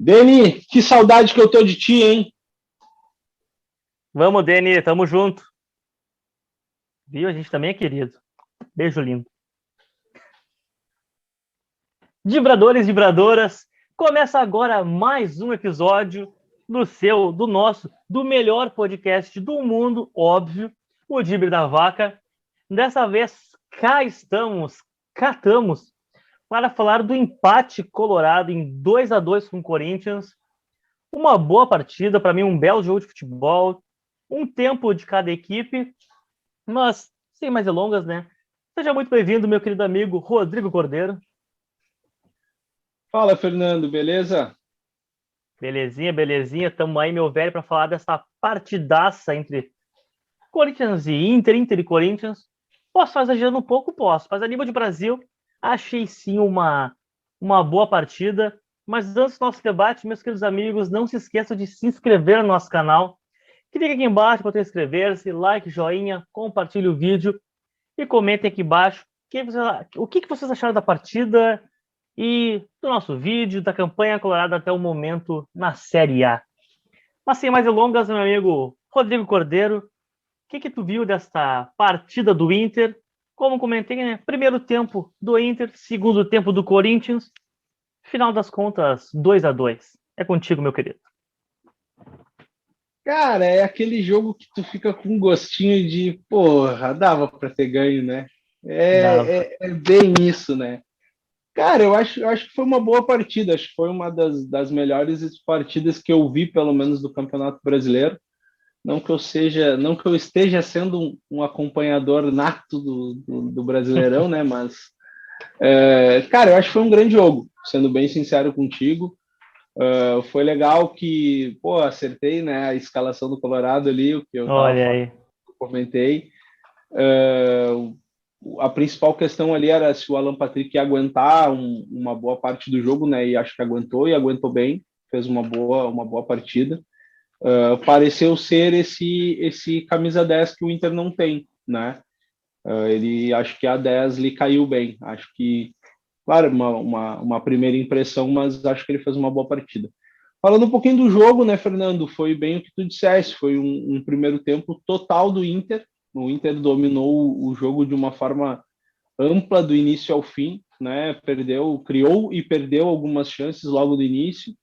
Deni, que saudade que eu tô de ti, hein? Vamos, Deni, tamo junto. Viu? A gente também é querido. Beijo lindo. Vibradores e vibradoras, começa agora mais um episódio do melhor podcast do mundo, óbvio, o Dibre da Vaca. Dessa vez, catamos, para falar do empate colorado em 2-2 com o Corinthians. Uma boa partida, para mim, um belo jogo de futebol, um tempo de cada equipe, mas sem mais delongas, né? Seja muito bem-vindo, meu querido amigo Rodrigo Cordeiro. Fala, Fernando, beleza? Belezinha. Tamo aí, meu velho, para falar dessa partidaça entre Corinthians e Inter e Corinthians. Posso estar exagerando um pouco? Posso. Mas a nível de Brasil, achei sim uma boa partida. Mas antes do nosso debate, meus queridos amigos, não se esqueçam de se inscrever no nosso canal. Clique aqui embaixo para inscrever-se, like, joinha, compartilhe o vídeo e comentem aqui embaixo o que vocês acharam da partida e do nosso vídeo, da campanha colorada até o momento na Série A. Mas sem mais delongas, meu amigo Rodrigo Cordeiro, o que tu viu desta partida do Inter? Como comentei, né? Primeiro tempo do Inter, segundo tempo do Corinthians, final das contas, 2-2. É contigo, meu querido. Cara, é aquele jogo que tu fica com um gostinho de, porra, dava pra ter ganho, né? Dava. É bem isso, né? Cara, eu acho que foi uma boa partida, acho que foi uma das melhores partidas que eu vi, pelo menos, do Campeonato Brasileiro. Não que eu esteja sendo um acompanhador nato do Brasileirão, né? Mas, cara, eu acho que foi um grande jogo, sendo bem sincero contigo. Foi legal que, pô, acertei, né, a escalação do Colorado ali, o que eu tava Olha falando, aí. comentei. A principal questão ali era se o Alan Patrick ia aguentar uma boa parte do jogo, né, e acho que aguentou e aguentou bem, fez uma boa partida. Pareceu ser esse camisa 10 que o Inter não tem, né? Ele acho que a 10 lhe caiu bem. Acho que, claro, uma primeira impressão, mas acho que ele fez uma boa partida. Falando um pouquinho do jogo, né, Fernando? Foi bem o que tu disseste, foi um primeiro tempo total do Inter. O Inter dominou o jogo de uma forma ampla do início ao fim, né? Criou e perdeu algumas chances logo do início.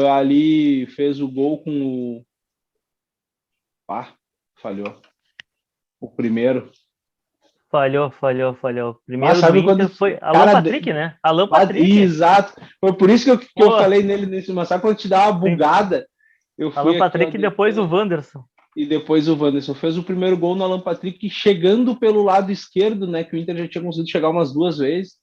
Ali fez o gol com o. Ah, falhou. O primeiro. Falhou. Mas Primeiro do sabe quando. Inter foi Alan Cara, Patrick, né? Alan Patrick. exato. Foi por isso que eu Pô, falei nele nesse. Mas sabe quando te dá uma sim. bugada? Eu Alan fui aqui, ó, Patrick e dei depois o Wanderson. e depois o Wanderson fez o primeiro gol no Alan Patrick chegando pelo lado esquerdo, né? Que o Inter já tinha conseguido chegar umas duas vezes.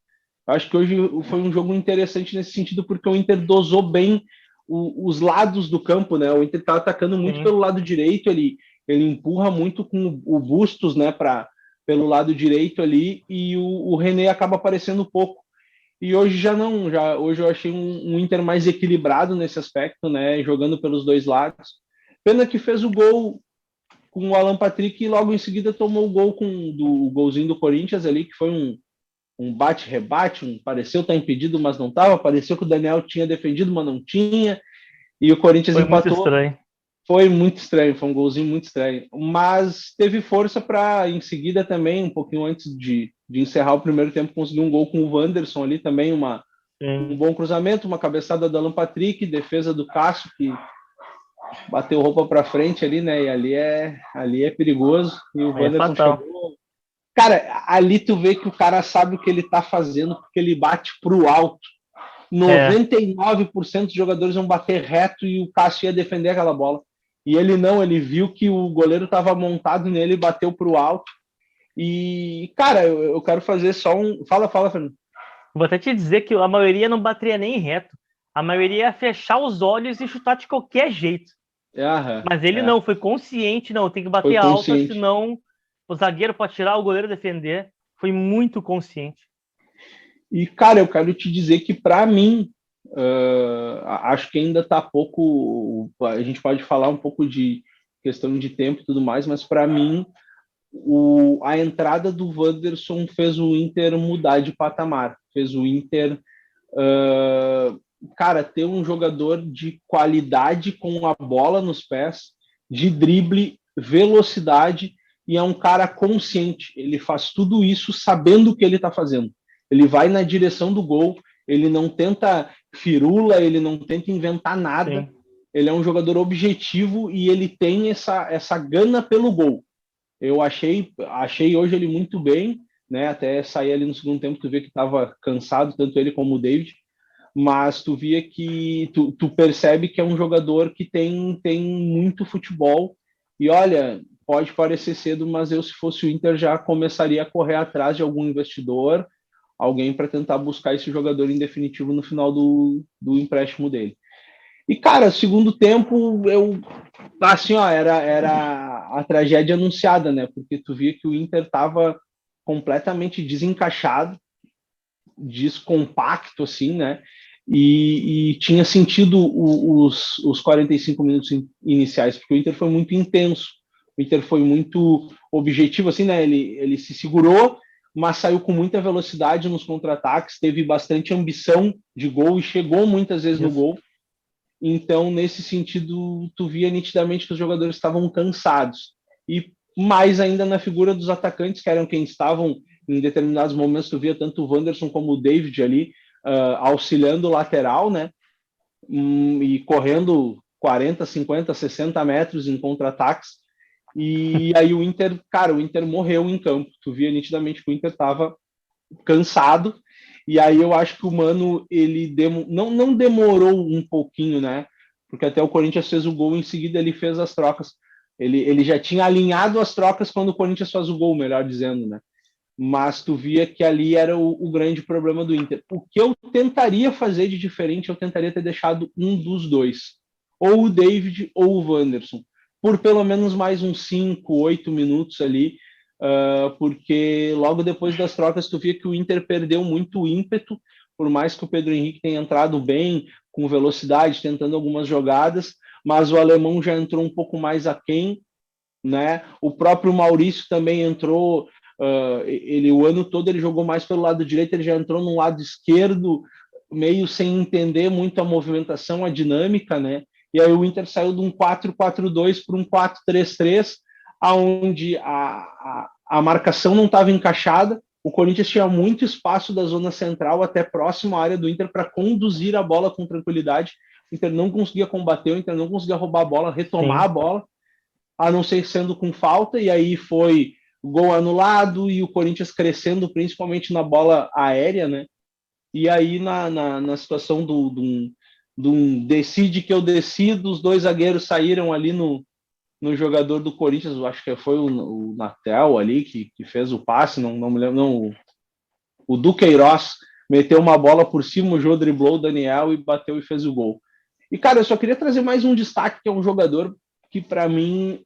Acho que hoje foi um jogo interessante nesse sentido, porque o Inter dosou bem os lados do campo, né? O Inter está atacando muito Sim. pelo lado direito, ele empurra muito com o Bustos, né? Pelo lado direito ali, e o René acaba aparecendo pouco. E hoje já não, hoje eu achei um Inter mais equilibrado nesse aspecto, né? Jogando pelos dois lados. Pena que fez o gol com o Alan Patrick e logo em seguida tomou o gol o golzinho do Corinthians ali, que foi um bate-rebate, pareceu estar impedido, mas não estava, pareceu que o Daniel tinha defendido, mas não tinha, e o Corinthians Foi muito empatou. estranho. Foi muito estranho, foi um golzinho muito estranho, mas teve força para, em seguida também, um pouquinho antes de encerrar o primeiro tempo, conseguir um gol com o Wanderson ali também, um Sim. bom cruzamento, uma cabeçada do Alan Patrick, defesa do Cássio, que bateu roupa para frente ali, né? E ali é perigoso. E o Aí é Wanderson fatal. chegou. Cara, ali tu vê que o cara sabe o que ele tá fazendo, porque ele bate pro alto. É. 99% dos jogadores vão bater reto e o Cássio ia defender aquela bola. E ele não, ele viu que o goleiro estava montado nele e bateu pro alto. E, cara, eu quero fazer só um. Fala, Fernando. Vou até te dizer que a maioria não bateria nem reto. A maioria ia fechar os olhos e chutar de qualquer jeito. Mas ele não, foi consciente, não, tem que Foi bater alto, consciente. senão o zagueiro pode tirar, o goleiro defender. Foi muito consciente. E, cara, eu quero te dizer que, para mim, acho que ainda está pouco. A gente pode falar um pouco de questão de tempo e tudo mais, mas para mim, a entrada do Wanderson fez o Inter mudar de patamar, fez o Inter cara, ter um jogador de qualidade com a bola nos pés, de drible, velocidade, e é um cara consciente. Ele faz tudo isso sabendo o que ele está fazendo. Ele vai na direção do gol, ele não tenta firula, ele não tenta inventar nada. Sim. Ele é um jogador objetivo e ele tem essa gana pelo gol. Eu achei hoje ele muito bem, né? Até sair ali no segundo tempo, tu vê que estava cansado, tanto ele como o David, mas tu via que tu percebe que é um jogador que tem muito futebol. E olha, pode parecer cedo, mas eu, se fosse o Inter, já começaria a correr atrás de algum investidor, alguém para tentar buscar esse jogador em definitivo no final do empréstimo dele. E, cara, segundo tempo, assim, ó, era a tragédia anunciada, né? Porque tu via que o Inter estava completamente desencaixado, descompacto, assim, né? E tinha sentido os 45 minutos iniciais, porque o Inter foi muito intenso, o Inter foi muito objetivo, assim, né? Ele se segurou, mas saiu com muita velocidade nos contra-ataques, teve bastante ambição de gol e chegou muitas vezes no gol. Então, nesse sentido, tu via nitidamente que os jogadores estavam cansados. E mais ainda na figura dos atacantes, que eram quem estavam em determinados momentos, tu via tanto o Wanderson como o David ali auxiliando o lateral, né? E correndo 40, 50, 60 metros em contra-ataques. E aí o Inter morreu em campo. Tu via nitidamente que o Inter estava cansado. E aí eu acho que o Mano, ele não demorou um pouquinho, né? Porque até o Corinthians fez o gol, em seguida ele fez as trocas. Ele já tinha alinhado as trocas quando o Corinthians faz o gol, melhor dizendo, né? Mas tu via que ali era o grande problema do Inter. O que eu tentaria fazer de diferente, eu tentaria ter deixado um dos dois. Ou o David ou o Wanderson. Por pelo menos mais uns 5, 8 minutos ali, porque logo depois das trocas tu via que o Inter perdeu muito ímpeto, por mais que o Pedro Henrique tenha entrado bem, com velocidade, tentando algumas jogadas, mas o alemão já entrou um pouco mais aquém, né? O próprio Maurício também entrou, o ano todo ele jogou mais pelo lado direito, ele já entrou no lado esquerdo, meio sem entender muito a movimentação, a dinâmica, né? E aí o Inter saiu de um 4-4-2 para um 4-3-3, onde a marcação não estava encaixada, o Corinthians tinha muito espaço da zona central até próximo à área do Inter para conduzir a bola com tranquilidade. O Inter não conseguia combater, o Inter não conseguia roubar a bola, retomar a bola, a não ser sendo com falta, e aí foi gol anulado e o Corinthians crescendo principalmente na bola aérea, né? E aí na situação do decide que eu decido, os dois zagueiros saíram ali no jogador do Corinthians, eu acho que foi o Natel ali que fez o passe, não me lembro, não, o Duqueiroz meteu uma bola por cima, o Jô driblou o Daniel e bateu e fez o gol. E, cara, eu só queria trazer mais um destaque, que é um jogador que, para mim,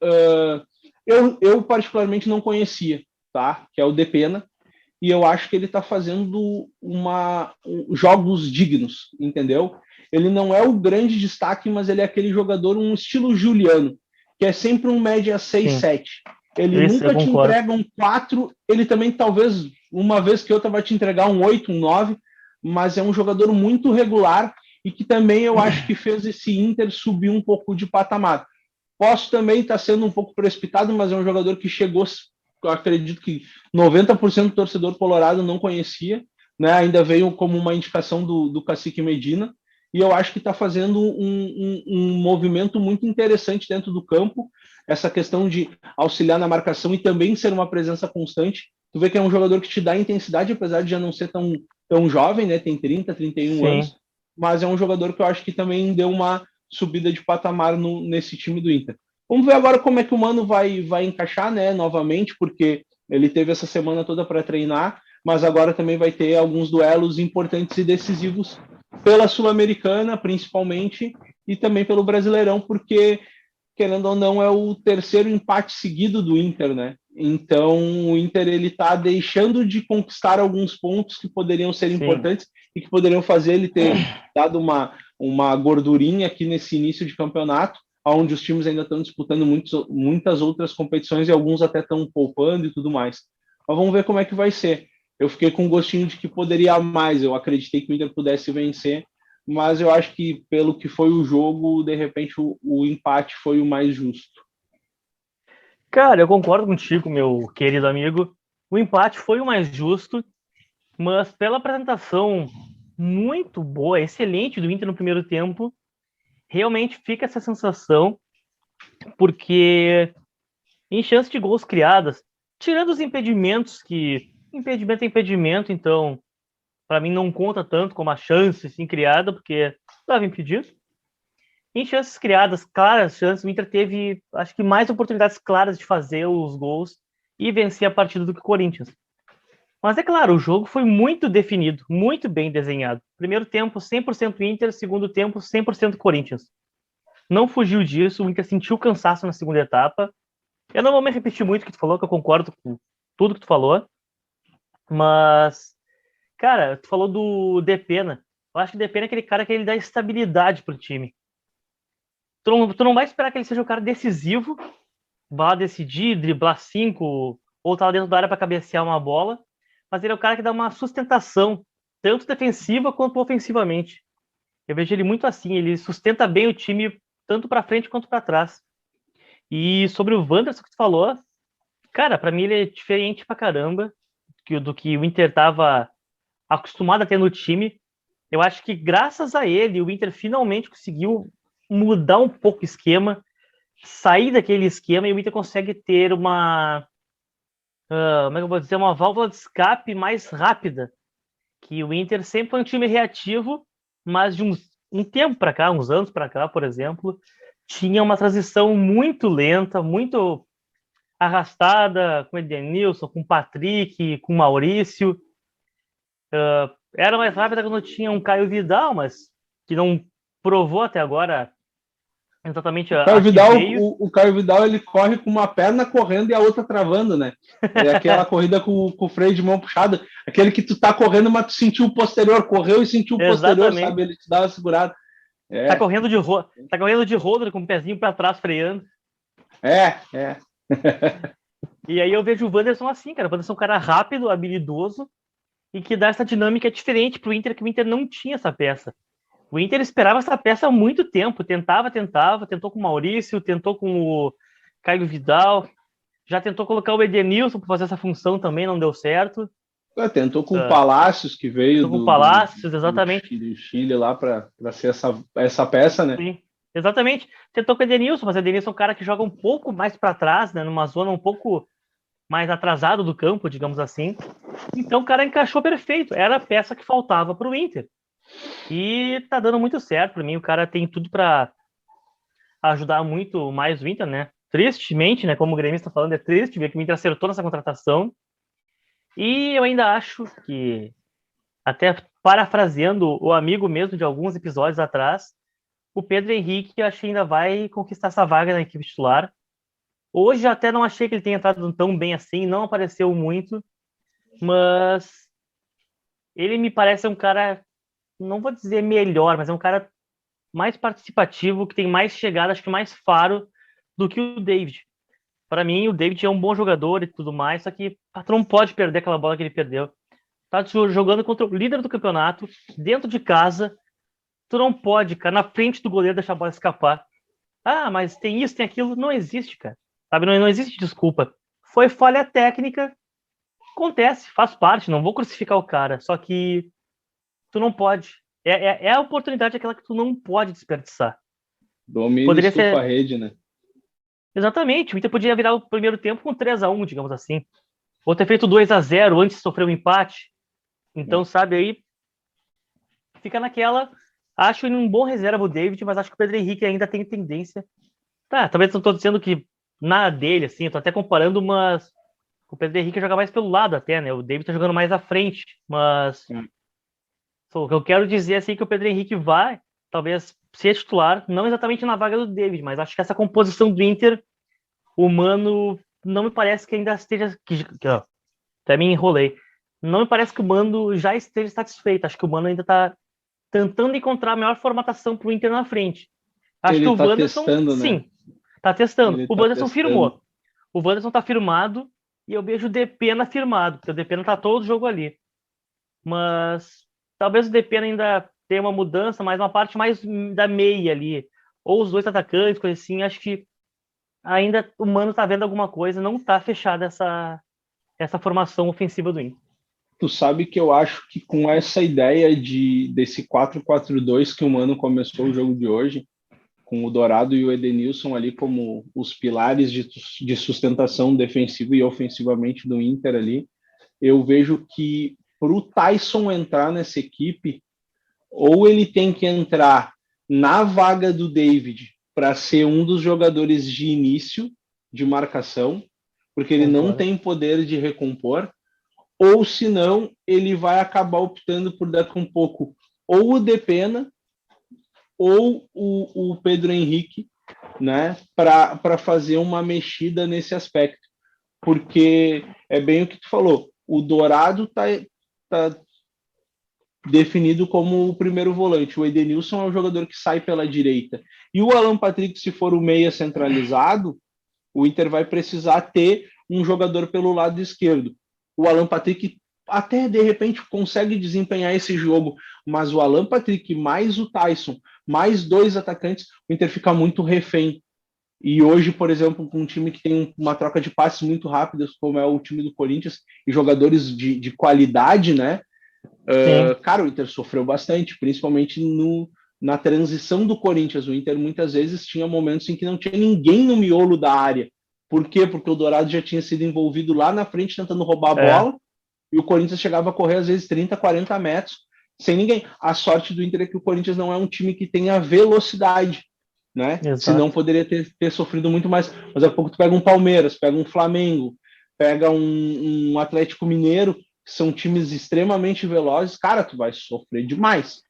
eu particularmente não conhecia, tá? Que é o Depena, e eu acho que ele está fazendo jogos dignos, entendeu? Ele não é o grande destaque, mas ele é aquele jogador, um estilo Juliano, que é sempre um média 6, 7. Ele nunca te entrega um 4, ele também talvez uma vez que outra vai te entregar um 8, um 9, mas é um jogador muito regular e que também eu acho que fez esse Inter subir um pouco de patamar. Posso também estar sendo um pouco precipitado, mas é um jogador que chegou, eu acredito que 90% do torcedor colorado não conhecia, né? Ainda veio como uma indicação do Cacique Medina, e eu acho que está fazendo um movimento muito interessante dentro do campo, essa questão de auxiliar na marcação e também ser uma presença constante. Tu vê que é um jogador que te dá intensidade, apesar de já não ser tão jovem, né? Tem 30, 31 anos, mas é um jogador que eu acho que também deu uma subida de patamar nesse time do Inter. Vamos ver agora como é que o Mano vai encaixar, né, novamente, porque ele teve essa semana toda para treinar, mas agora também vai ter alguns duelos importantes e decisivos pela Sul-Americana, principalmente, e também pelo Brasileirão, porque, querendo ou não, é o terceiro empate seguido do Inter, né? Então, o Inter ele está deixando de conquistar alguns pontos que poderiam ser importantes e que poderiam fazer ele ter dado uma gordurinha aqui nesse início de campeonato, onde os times ainda estão disputando muitas outras competições e alguns até estão poupando e tudo mais. Mas vamos ver como é que vai ser. Eu fiquei com um gostinho de que poderia mais. Eu acreditei que o Inter pudesse vencer, mas eu acho que pelo que foi o jogo, de repente o empate foi o mais justo. Cara, eu concordo contigo, meu querido amigo. O empate foi o mais justo, mas pela apresentação muito boa, excelente do Inter no primeiro tempo, realmente fica essa sensação, porque em chance de gols criadas, tirando os impedimentos, que impedimento é impedimento, então para mim não conta tanto como a chance assim, criada, porque estava impedido. Em chances criadas, claras chances, o Inter teve, acho que mais oportunidades claras de fazer os gols e vencer a partida do que o Corinthians. Mas é claro, o jogo foi muito definido, muito bem desenhado. Primeiro tempo, 100% Inter, segundo tempo, 100% Corinthians. Não fugiu disso, o Inter sentiu cansaço na segunda etapa. Eu não vou me repetir muito o que tu falou, que eu concordo com tudo que tu falou, mas, cara, tu falou do Depena. Eu acho que o Depena é aquele cara que ele dá estabilidade pro time. Tu não vai esperar que ele seja o cara decisivo, vá decidir, driblar cinco, ou estar dentro da área para cabecear uma bola, mas ele é o cara que dá uma sustentação, tanto defensiva quanto ofensivamente. Eu vejo ele muito assim, ele sustenta bem o time, tanto para frente quanto para trás. E sobre o Wanderson que tu falou, cara, para mim ele é diferente pra caramba do que o Inter tava acostumado a ter no time. Eu acho que graças a ele, o Inter finalmente conseguiu mudar um pouco o esquema, sair daquele esquema e o Inter consegue ter como é que eu vou dizer, uma válvula de escape mais rápida. Que o Inter sempre foi um time reativo, mas de um tempo para cá, uns anos para cá, por exemplo, tinha uma transição muito lenta, muito arrastada com o Edenilson, com o Patrick, com o Maurício. Era mais rápida quando tinha um Caio Vidal, mas que não provou até agora exatamente a que veio. O Caio Vidal ele corre com uma perna correndo e a outra travando, né? É aquela corrida com o freio de mão puxado, aquele que tu tá correndo, mas tu sentiu o posterior, correu e sentiu o posterior, Exatamente. sabe? Ele te dá uma segurada. Tá correndo de roller com o pezinho para trás freando. É. E aí eu vejo o Wanderson assim, cara. O Wanderson é um cara rápido, habilidoso e que dá essa dinâmica diferente pro Inter, que o Inter não tinha essa peça. O Inter esperava essa peça há muito tempo, tentou com o Maurício, tentou com o Caio Vidal, já tentou colocar o Edenilson para fazer essa função também, não deu certo. Tentou com o Palácios, que veio com o Palácios, exatamente. do Chile lá para ser essa peça, né? Sim, exatamente. Tentou com o Edenilson, mas o Edenilson é um cara que joga um pouco mais para trás, né, numa zona um pouco mais atrasado do campo, digamos assim. Então o cara encaixou perfeito. Era a peça que faltava para o Inter. E tá dando muito certo para mim. O cara tem tudo para ajudar muito mais o Inter, né? Tristemente, né? Como o Grêmio está falando, é triste ver que o Inter acertou nessa contratação. E eu ainda acho que, até parafraseando o amigo mesmo de alguns episódios atrás, o Pedro Henrique acho que ainda vai conquistar essa vaga na equipe titular. Hoje até não achei que ele tenha entrado tão bem assim, não apareceu muito, mas ele me parece um cara, não vou dizer melhor, mas é um cara mais participativo, que tem mais chegada, acho que mais faro do que o David. Para mim, o David é um bom jogador e tudo mais, só que o patrão pode perder aquela bola que ele perdeu. Tá jogando contra o líder do campeonato, dentro de casa, tu não pode, cara, na frente do goleiro deixar a bola escapar. Ah, mas tem isso, tem aquilo. Não existe, cara. Sabe, não existe desculpa. Foi falha técnica, acontece, faz parte, não vou crucificar o cara, só que tu não pode. É a oportunidade aquela que tu não pode desperdiçar. Domina Poderia estufa ser a rede, né? exatamente, o Inter podia virar o primeiro tempo com 3-1, digamos assim. Ou ter feito 2-0 antes de sofrer um empate. Então, sabe, aí fica naquela. Acho ele um bom reserva o David, mas acho que o Pedro Henrique ainda tem tendência. Tá, talvez não tô dizendo que nada dele, assim, eu tô até comparando, mas o Pedro Henrique joga mais pelo lado até, né? O David tá jogando mais à frente, mas o que eu quero dizer assim, é que o Pedro Henrique vai, talvez, ser titular, não exatamente na vaga do David, mas acho que essa composição do Inter, o Mano, não me parece que ainda esteja. Ó, até me enrolei. Não me parece que o Mano já esteja satisfeito. Acho que o Mano ainda tá tentando encontrar a melhor formatação pro Inter na frente. Acho que Ele o tá Wanderson, testando, né? sim, tá testando. Ele O tá Wanderson testando. firmou. O Wanderson tá firmado e eu vejo o Depena firmado, porque o Depena tá todo jogo ali. Mas talvez o Depena ainda ter uma mudança, mas uma parte mais da meia ali, ou os dois atacantes, coisa assim, acho que ainda o Mano tá vendo alguma coisa, não tá fechada essa formação ofensiva do Inter. Tu sabe que eu acho que com essa ideia desse 4-4-2 que o Mano começou o jogo de hoje, com o Dourado e o Edenilson ali como os pilares de sustentação defensiva e ofensivamente do Inter ali, eu vejo que para o Tyson entrar nessa equipe, ou ele tem que entrar na vaga do David para ser um dos jogadores de início de marcação, porque ele não Concordo. tem poder de recompor, ou senão ele vai acabar optando por daqui um pouco ou o Depena ou o Pedro Henrique, né, para fazer uma mexida nesse aspecto, porque é bem o que tu falou, o Dourado tá definido como o primeiro volante, o Edenilson é o jogador que sai pela direita, e o Alan Patrick, se for o meia centralizado, o Inter vai precisar ter um jogador pelo lado esquerdo. O Alan Patrick até de repente consegue desempenhar esse jogo, mas o Alan Patrick mais o Tyson, mais dois atacantes, o Inter fica muito refém. E hoje, por exemplo, com um time que tem uma troca de passes muito rápidas, como é o time do Corinthians, e jogadores de qualidade, né? Cara, o Inter sofreu bastante, principalmente na transição do Corinthians. O Inter muitas vezes tinha momentos em que não tinha ninguém no miolo da área. Por quê? Porque o Dourado já tinha sido envolvido lá na frente tentando roubar a bola, e o Corinthians chegava a correr às vezes 30, 40 metros sem ninguém. A sorte do Inter é que o Corinthians não é um time que tenha velocidade, né? Senão Exato. poderia ter sofrido muito mais. Mas daqui a pouco tu pega um Palmeiras, pega um Flamengo, pega um Atlético Mineiro, que são times extremamente velozes, cara, tu vai sofrer demais.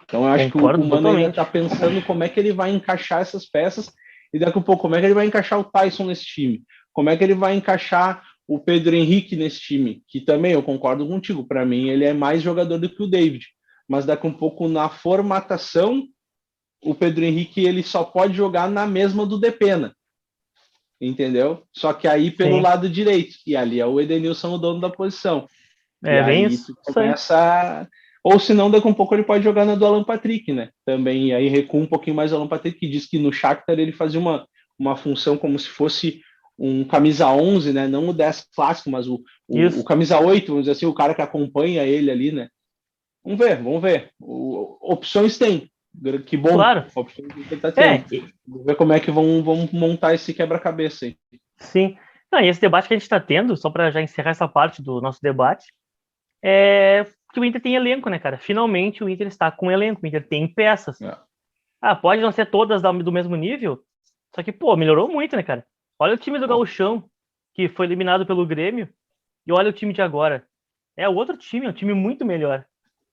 Então eu acho que o Concordo Mano ainda totalmente. está pensando como é que ele vai encaixar essas peças e daqui a pouco como é que ele vai encaixar o Tyson nesse time, como é que ele vai encaixar o Pedro Henrique nesse time, que também eu concordo contigo, para mim ele é mais jogador do que o David, mas daqui a um pouco na formatação o Pedro Henrique ele só pode jogar na mesma do Depena, entendeu? Só que aí pelo Sim. lado direito, e ali é o Edenilson o dono da posição. E É bem aí isso. tu Isso aí. começa. Ou se não, daqui a um pouco ele pode jogar na do Alan Patrick, né? Também. E aí recua um pouquinho mais o Alan Patrick, que diz que no Shakhtar ele fazia uma função como se fosse um camisa 11, né? Não o 10 clássico, mas o Isso. camisa 8, vamos dizer assim, o cara que acompanha ele ali, né? Vamos ver, vamos ver. Opções tem. Que bom. Claro. Opções que ele tá tendo. É, Vamos ver como é que vão montar esse quebra-cabeça aí. sim. Não, e esse debate que a gente está tendo, só para já encerrar essa parte do nosso debate, é que o Inter tem elenco, né, cara? Finalmente o Inter está com elenco, o Inter tem peças. É. Ah, pode não ser todas do mesmo nível, só que, pô, melhorou muito, né, cara? Olha o time do Gauchão, que foi eliminado pelo Grêmio, e olha o time de agora. É outro time, é um time muito melhor.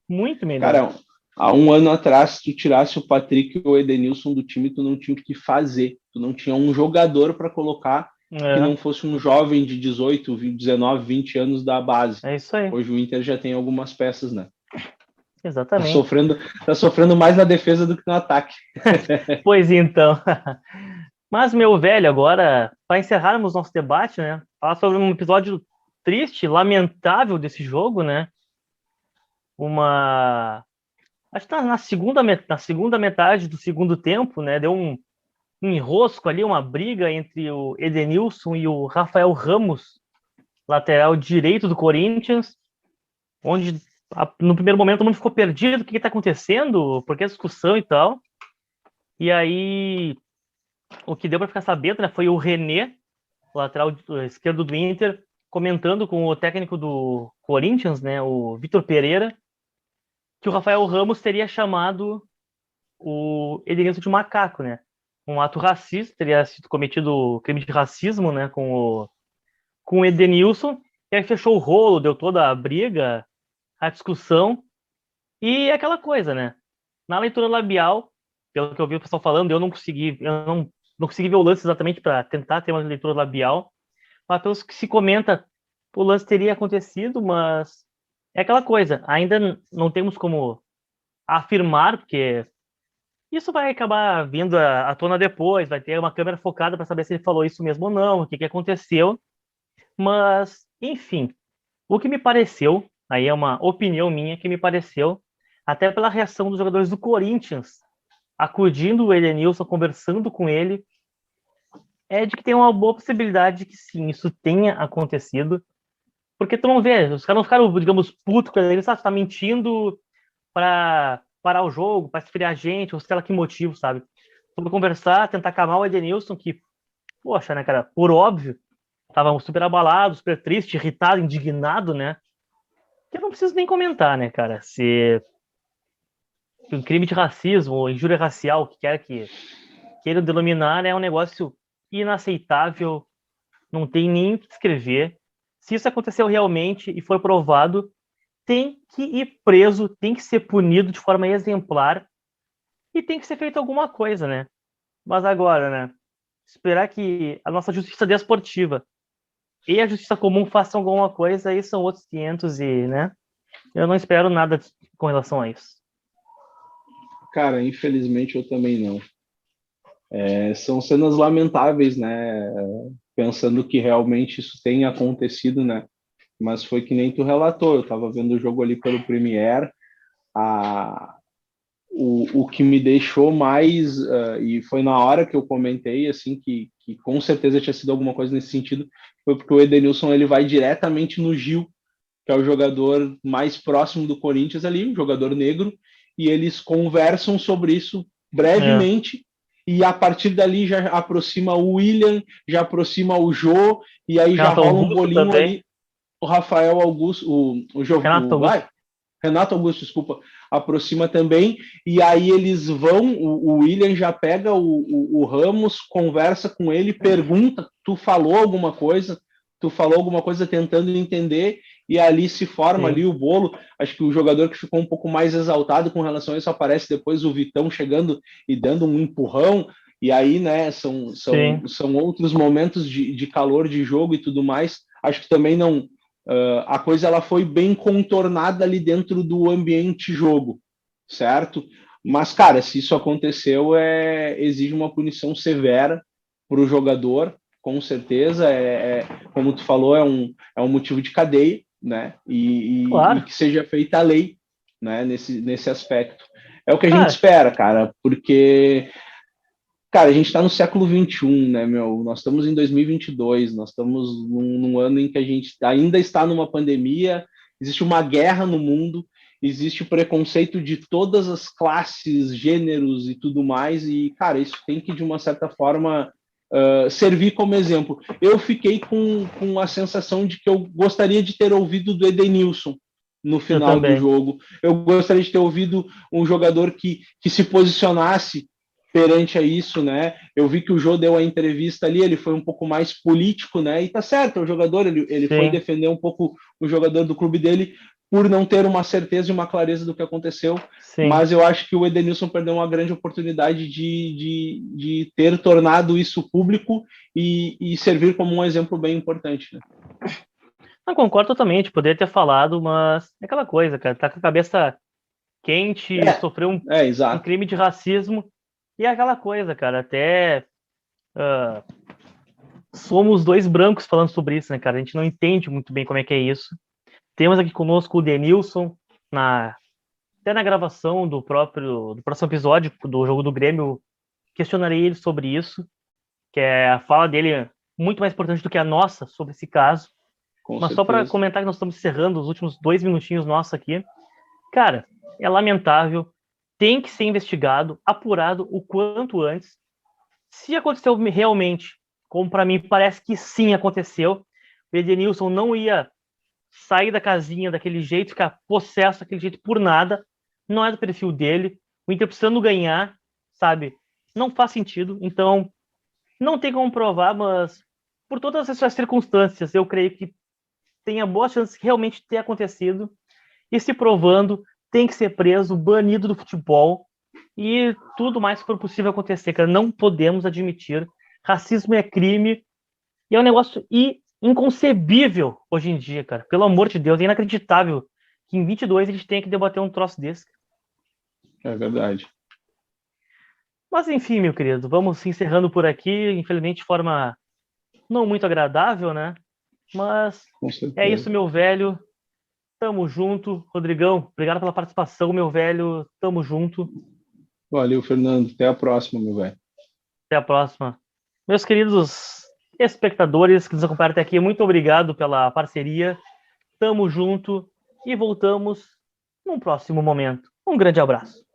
Muito melhor. Cara, há um ano atrás, se tu tirasse o Patrick ou o Edenilson do time, tu não tinha o que fazer. Tu não tinha um jogador para colocar que É, não fosse um jovem de 18, 19, 20 anos da base. é isso aí. Hoje o Inter já tem algumas peças, né? Tá Exatamente. sofrendo, tá sofrendo mais na defesa do que no ataque. Pois então. Mas, meu velho, agora, para encerrarmos nosso debate, né? Falar sobre um episódio triste, lamentável desse jogo, né? Uma. Acho que na segunda metade do segundo tempo, né? Deu um enrosco ali, uma briga entre o Edenilson e o Rafael Ramos, lateral direito do Corinthians, onde no primeiro momento todo mundo ficou perdido, o que está acontecendo, por que a discussão e tal. E aí, o que deu para ficar sabendo, né, foi o René, lateral esquerdo do Inter, comentando com o técnico do Corinthians, né, o Vitor Pereira, que o Rafael Ramos teria chamado o Edenilson de macaco, né? Um ato racista, teria sido cometido crime de racismo, né, com o Edenilson, e aí fechou o rolo, deu toda a briga, a discussão, e aquela coisa, né? Na leitura labial, pelo que eu vi o pessoal falando, eu não consegui ver o lance exatamente para tentar ter uma leitura labial, mas pelos que se comenta, o lance teria acontecido, mas é aquela coisa, ainda não temos como afirmar, porque isso vai acabar vindo à tona depois, vai ter uma câmera focada para saber se ele falou isso mesmo ou não, o que aconteceu, mas, enfim, o que me pareceu, aí é uma opinião minha, que me pareceu, até pela reação dos jogadores do Corinthians, acudindo o Edenilson, conversando com ele, é de que tem uma boa possibilidade de que sim, isso tenha acontecido. Porque tu não vê, os caras não ficaram, digamos, putos com ele, sabe? Tu tá mentindo para parar o jogo, para esfriar a gente, ou sei lá que motivo, sabe? Vamos conversar, tentar acalmar o Edenilson, que, poxa, né, cara, por óbvio, tava super abalado, super triste, irritado, indignado, né? Que eu não preciso nem comentar, né, cara? Se um crime de racismo ou injúria racial, que quer que queiram denominar, é um negócio inaceitável, não tem nem o que descrever. Se isso aconteceu realmente e foi provado, tem que ir preso, tem que ser punido de forma exemplar e tem que ser feito alguma coisa, né? Mas agora, né? Esperar que a nossa justiça desportiva e a justiça comum façam alguma coisa, aí são outros 500 e, né? Eu não espero nada com relação a isso. Cara, infelizmente eu também não. São cenas lamentáveis, né? Pensando que realmente isso tenha acontecido, né? Mas foi que nem tu relatou, eu estava vendo o jogo ali pelo Premiere, o que me deixou mais, e foi na hora que eu comentei, assim, que com certeza tinha sido alguma coisa nesse sentido, foi porque o Edenilson, ele vai diretamente no Gil, que é o jogador mais próximo do Corinthians ali, um jogador negro, e eles conversam sobre isso brevemente, e a partir dali já aproxima o William, já aproxima o Jô, e aí já Renato rola um Augusto bolinho também. ali, o Rafael Augusto, Renato Augusto. Renato Augusto, desculpa, aproxima também, e aí eles vão, o William já pega o Ramos, conversa com ele, pergunta, tu falou alguma coisa tentando entender, e ali se forma Sim. ali o bolo. Acho que o jogador que ficou um pouco mais exaltado com relação a isso aparece depois o Vitão chegando e dando um empurrão, e aí, né, são outros momentos de calor de jogo e tudo mais. Acho que também não, a coisa ela foi bem contornada ali dentro do ambiente jogo, certo? Mas, cara, se isso aconteceu, exige uma punição severa para o jogador, com certeza. Como tu falou, é um motivo de cadeia, né? E Claro. que seja feita a lei, né? Nesse aspecto. É o que a gente Cara, espera, cara, porque cara, a gente está no século XXI, né, meu? Nós estamos em 2022, nós estamos num ano em que a gente ainda está numa pandemia, existe uma guerra no mundo, existe o preconceito de todas as classes, gêneros e tudo mais, e, cara, isso tem que, de uma certa forma, servir como exemplo. Eu fiquei com a sensação de que eu gostaria de ter ouvido do Edenilson no eu final do também. jogo. Eu gostaria de ter ouvido um jogador que se posicionasse perante a isso, né? Eu vi que o Jô deu a entrevista ali, ele foi um pouco mais político, né? E tá certo, o jogador, ele foi Sim, defender um pouco o jogador do clube dele por não ter uma certeza e uma clareza do que aconteceu, sim. mas eu acho que o Edenilson perdeu uma grande oportunidade de ter tornado isso público e servir como um exemplo bem importante, né? Não concordo totalmente, poderia ter falado, mas é aquela coisa, cara, tá com a cabeça quente, sofreu um Exato. crime de racismo, e é aquela coisa, cara, até somos dois brancos falando sobre isso, né, cara? A gente não entende muito bem como é que é isso. Temos aqui conosco o Denilson, até na gravação do próximo episódio do jogo do Grêmio, questionarei ele sobre isso, que é a fala dele muito mais importante do que a nossa sobre esse caso. Com Mas só para certeza. comentar que nós estamos encerrando os últimos 2 minutinhos nossos aqui. Cara, é lamentável, tem que ser investigado, apurado o quanto antes. Se aconteceu realmente, como para mim parece que sim aconteceu, o Edenilson não ia sair da casinha daquele jeito, ficar possesso daquele jeito por nada, não é do perfil dele. O Inter precisando ganhar, sabe? Não faz sentido. Então, não tem como provar, mas por todas essas circunstâncias, eu creio que tenha boa chance de realmente ter acontecido. E se provando, tem que ser preso, banido do futebol e tudo mais que for possível acontecer, cara. Não podemos admitir. Racismo é crime e é um negócio inconcebível hoje em dia, cara. Pelo amor de Deus, é inacreditável que em 22 a gente tenha que debater um troço desse. É verdade. Mas enfim, meu querido, vamos encerrando por aqui, infelizmente de forma não muito agradável, né? Mas Com é isso, certeza. meu velho. Tamo junto. Rodrigão, obrigado pela participação, meu velho. Tamo junto. Valeu, Fernando. Até a próxima, meu velho. Até a próxima. Meus queridos espectadores que nos acompanharam até aqui, muito obrigado pela parceria. Tamo junto e voltamos num próximo momento. Um grande abraço.